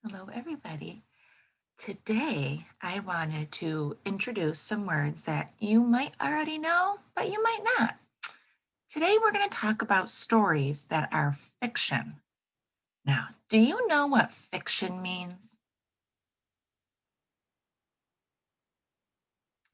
Hello, everybody. Today, I wanted to introduce some words that you might already know, but you might not. Today, we're going to talk about stories that are fiction. Now, do you know what fiction means?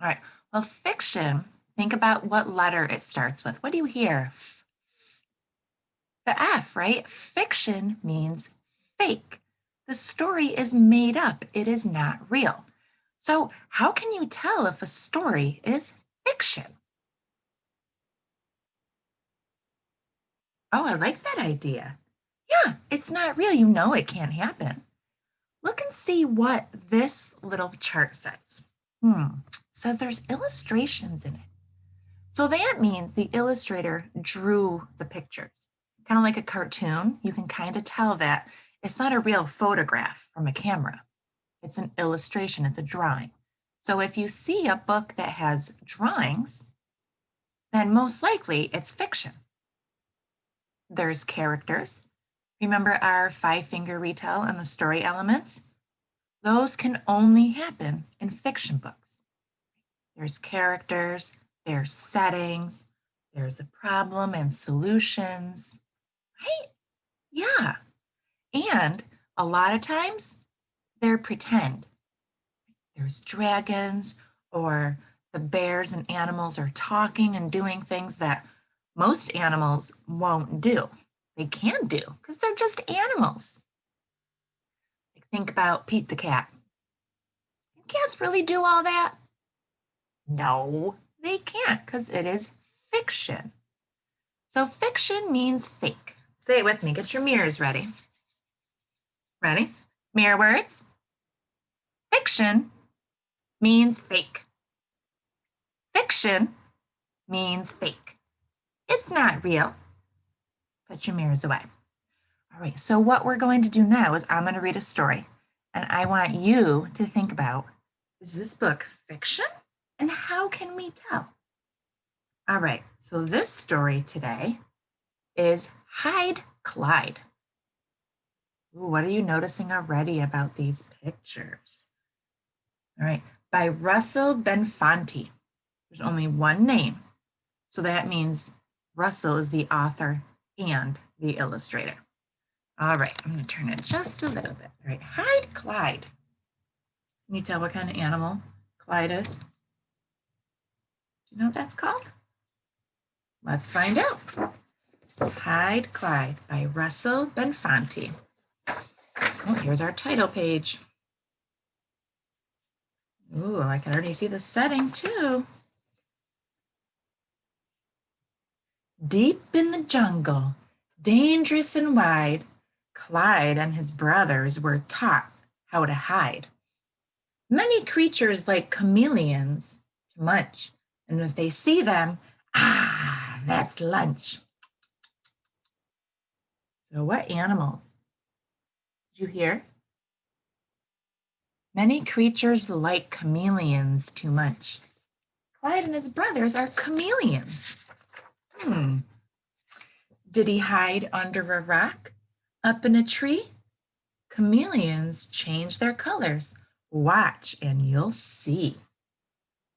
All right. Well, fiction, think about what letter it starts with. What do you hear? The F, right? Fiction means fake. The story is made up, it is not real. So, how can you tell if a story is fiction? Oh, I like that idea. Yeah, it's not real. You know it can't happen. Look and see what this little chart says. It says there's illustrations in it. So that means the illustrator drew the pictures. Kind of like a cartoon, you can kind of tell that it's not a real photograph from a camera. It's an illustration, it's a drawing. So if you see a book that has drawings, then most likely it's fiction. There's characters. Remember our five-finger retell and the story elements? Those can only happen in fiction books. There's characters, there's settings, there's a problem and solutions, right? Yeah. And a lot of times they're pretend. There's dragons, or the bears and animals are talking and doing things that most animals won't do. They can do because they're just animals. Think about Pete the cat. Can cats really do all that? No, they can't because it is fiction. So fiction means fake. Say it with me. Get your mirrors ready. Ready? Mirror words. Fiction means fake. Fiction means fake. It's not real. Put your mirrors away. All right, so what we're going to do now is I'm going to read a story, and I want you to think about, is this book fiction? And how can we tell? All right, so this story today is Hide, Clyde. Ooh, what are you noticing already about these pictures? All right, by Russell Benfanti. There's only one name, so that means Russell is the author and the illustrator. All right, I'm going to turn it just a little bit. All right, Hide, Clyde. Can you tell what kind of animal Clyde is? Do you know what that's called? Let's find out. Hide, Clyde by Russell Benfanti. Oh, here's our title page. Ooh, I can already see the setting too. Deep in the jungle, dangerous and wide, Clyde and his brothers were taught how to hide. Many creatures like chameleons to munch, and if they see them, that's lunch. So what animals did you hear? Many creatures like chameleons to munch. Clyde and his brothers are chameleons. Did he hide under a rock? Up in a tree? Chameleons change their colors. Watch and you'll see.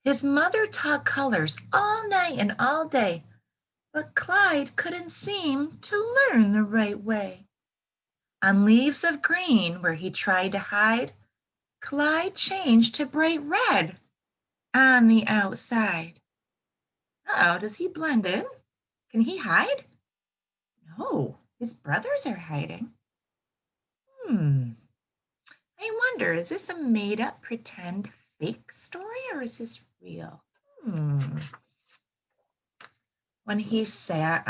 His mother taught colors all night and all day, but Clyde couldn't seem to learn the right way. On leaves of green where he tried to hide, Clyde changed to bright red on the outside. Uh-oh, does he blend in? Can he hide? No, his brothers are hiding. I wonder, is this a made-up pretend fake story or is this real? When he sat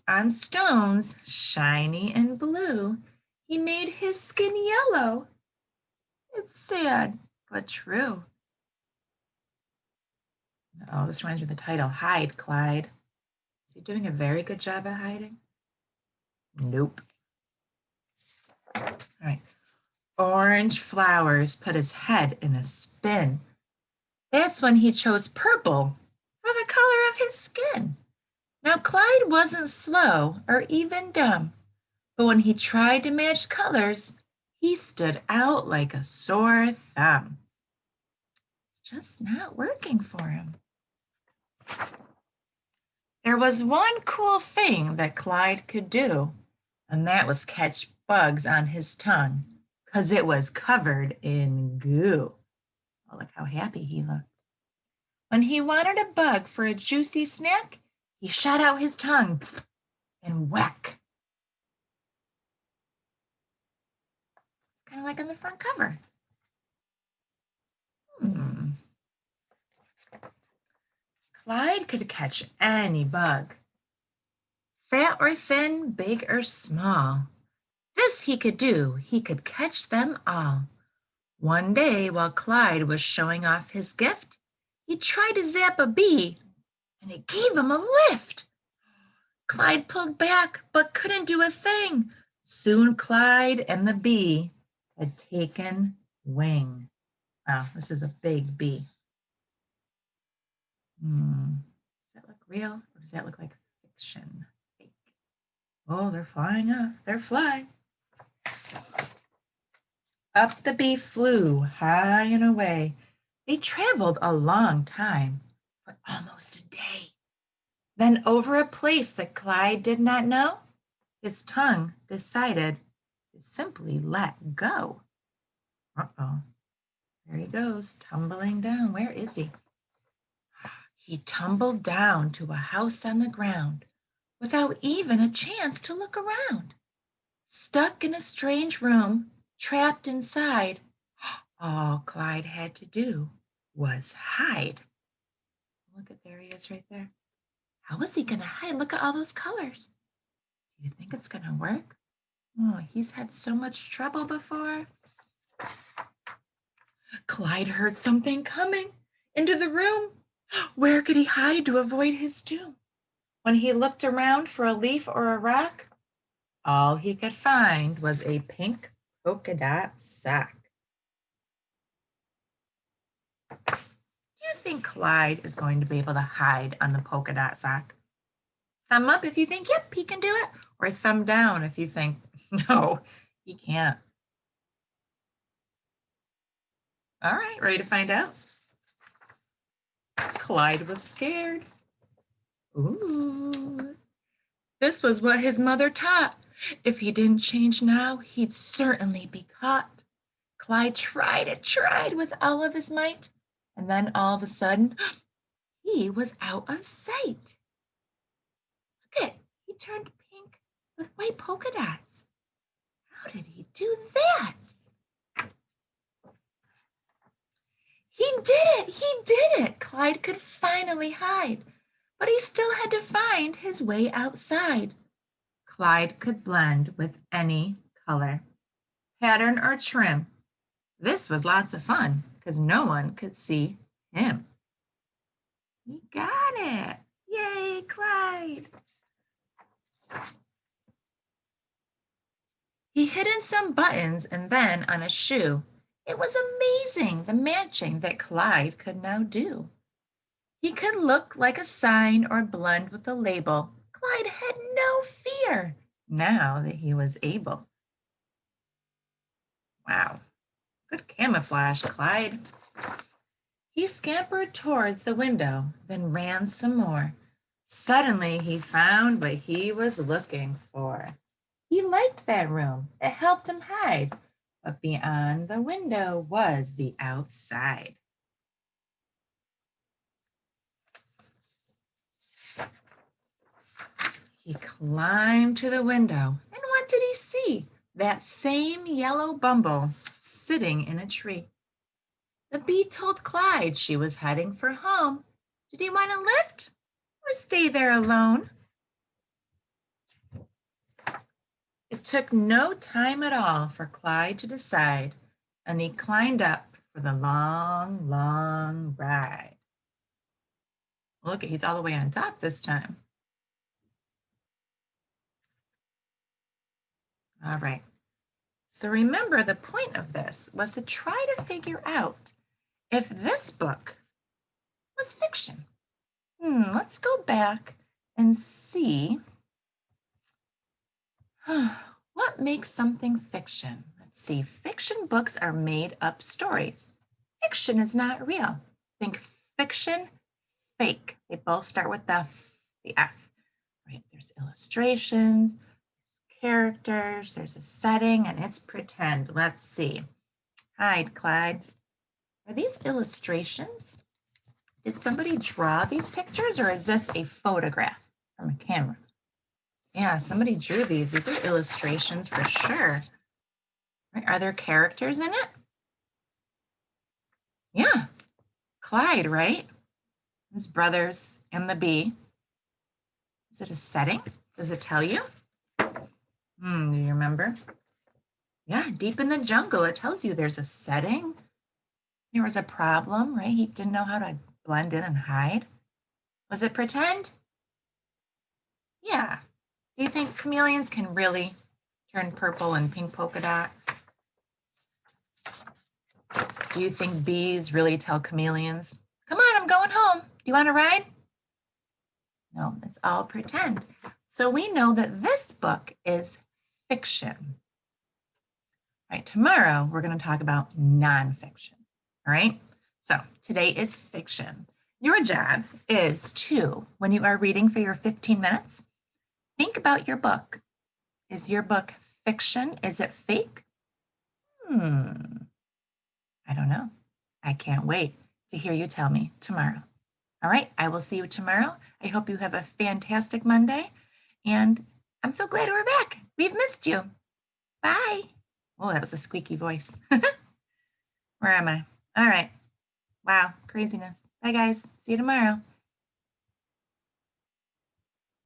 on stones, shiny and blue, he made his skin yellow. It's sad, but true. Oh, this reminds me of the title, Hide, Clyde. Is he doing a very good job at hiding? Nope. All right. Orange flowers put his head in a spin. That's when he chose purple for the color of his skin. Now, Clyde wasn't slow or even dumb, but when he tried to match colors, He stood out like a sore thumb. It's just not working for him. There was one cool thing that Clyde could do, and that was catch bugs on his tongue, because it was covered in goo. Oh, look how happy he looks. When he wanted a bug for a juicy snack, he shot out his tongue and whack. Kind of like on the front cover. Clyde could catch any bug, fat or thin, big or small. This he could do, he could catch them all. One day, while Clyde was showing off his gift, he tried to zap a bee, and it gave him a lift. Clyde pulled back, but couldn't do a thing. Soon Clyde and the bee had taken wing. Wow, this is a big bee. Does that look real, or does that look like fiction? Fake. Oh, they're flying up. They're flying. Up the bee flew, high and away. They traveled a long time, for almost a day. Then over a place that Clyde did not know, his tongue decided to simply let go. Uh-oh. There he goes, tumbling down. Where is he? He tumbled down to a house on the ground without even a chance to look around. Stuck in a strange room, trapped inside, all Clyde had to do was hide. Look at, there he is right there. How is he going to hide? Look at all those colors. Do you think it's going to work? Oh, he's had so much trouble before. Clyde heard something coming into the room. Where could he hide to avoid his doom? When he looked around for a leaf or a rock, all he could find was a pink polka dot sock. Do you think Clyde is going to be able to hide on the polka dot sock? Thumb up if you think, yep, he can do it, or thumb down if you think, no, he can't. All right, ready to find out? Clyde was scared. Ooh. This was what his mother taught. If he didn't change now, he'd certainly be caught. Clyde tried with all of his might, and then all of a sudden, he was out of sight. Look it, he turned pink with white polka dots. How did he do that? He did it. Clyde could finally hide, but he still had to find his way outside. Clyde could blend with any color, pattern, or trim. This was lots of fun because no one could see him. He got it. Yay, Clyde. He hid in some buttons and then on a shoe. It was amazing, the matching that Clyde could now do. He could look like a sign or blend with a label. Clyde had no fear now that he was able. Wow, good camouflage, Clyde. He scampered towards the window, then ran some more. Suddenly, he found what he was looking for. He liked that room. It helped him hide. But beyond the window was the outside. He climbed to the window, and what did he see? That same yellow bumble sitting in a tree. The bee told Clyde she was heading for home. Did he want a lift or stay there alone? It took no time at all for Clyde to decide, and he climbed up for the long, long ride. Look, he's all the way on top this time. All right. So remember, the point of this was to try to figure out if this book was fiction. Let's go back and see what makes something fiction. Let's Let's see, fiction books are made up stories. Fiction is not real. Think fiction, fake. They both start with the F, right? There's illustrations, there's characters, there's a setting, and it's pretend. Let's see. Hi, Clyde. Are these illustrations? Did somebody draw these pictures, or is this a photograph from a camera? Yeah, somebody drew these. These are illustrations for sure. Right? Are there characters in it? Yeah, Clyde, right? His brothers and the bee. Is it a setting? Does it tell you? Do you remember? Yeah, deep in the jungle, it tells you there's a setting. There was a problem, right? He didn't know how to blend in and hide. Was it pretend? Yeah. Do you think chameleons can really turn purple and pink polka dot? Do you think bees really tell chameleons, come on, I'm going home. Do you want to ride? No, it's all pretend. So we know that this book is fiction. All right, tomorrow we're going to talk about nonfiction. All right, so today is fiction. Your job is to, when you are reading for your 15 minutes, think about your book. Is your book fiction? Is it fake? I don't know. I can't wait to hear you tell me tomorrow. All right, I will see you tomorrow. I hope you have a fantastic Monday. And I'm so glad we're back. We've missed you. Bye. Oh, that was a squeaky voice. Where am I? All right. Wow, craziness. Bye, guys. See you tomorrow.